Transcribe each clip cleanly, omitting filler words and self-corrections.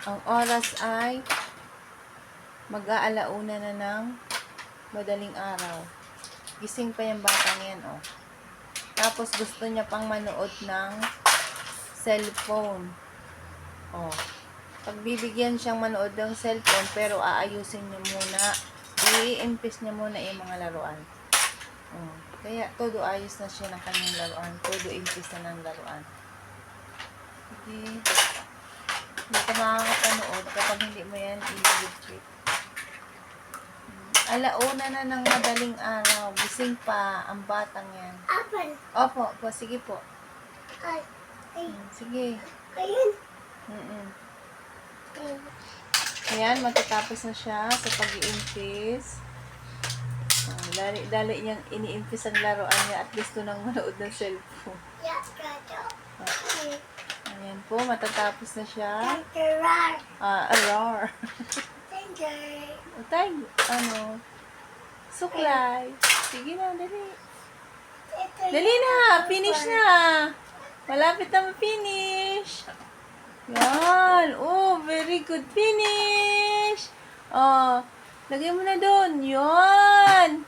Ang oras ay mag-aalauna na ng madaling araw. Gising pa yung batang yan, oh. Tapos gusto niya pang manood ng cellphone. Oh. Pagbibigyan siyang manood ng cellphone, pero aayusin niya muna. I-impis niya muna yung mga laruan. Oh. Kaya todo ayos na siya ng kanyang laruan. Todo impis na ng laruan. Hindi ka makakapanood kapag hindi mo yan i-retreat. Alauna na ng madaling araw. Gising pa ang batang yan. Opo, opo, sige po. Sige. Ayan, matatapos na siya sa pag-iimpis. Dali niyang iniimpis ang laruan niya at gusto nang manood ng cellphone. Ayan po, matatapos na siya. Arar. Suklay. Sige na, dali. Dali na, finish na. Malapit na ma-finish. Yan. Oh, very good finish. Oh, lagay mo na doon. Yan.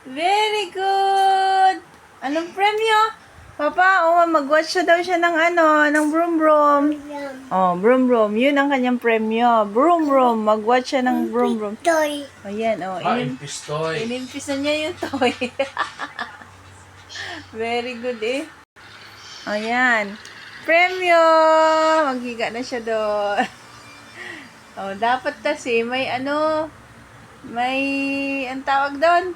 Very good. Anong premyo? Papa, mag-watch daw siya ng ng Broom Broom. Oh, Broom Broom. Yun ang kanyang premyo. Broom Broom. Mag-watch siya ng Broom Broom. Toy. Ayan, oh. Impis toy. Inimpis na niya yung toy. Very good, eh. Ayan. Premyo! Maghiga na siya doon. Oh, dapat kasi may ang tawag doon?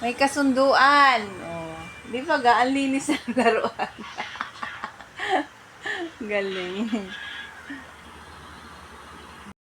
May kasunduan. Oh, di ba ang linis ng laruan? Galing.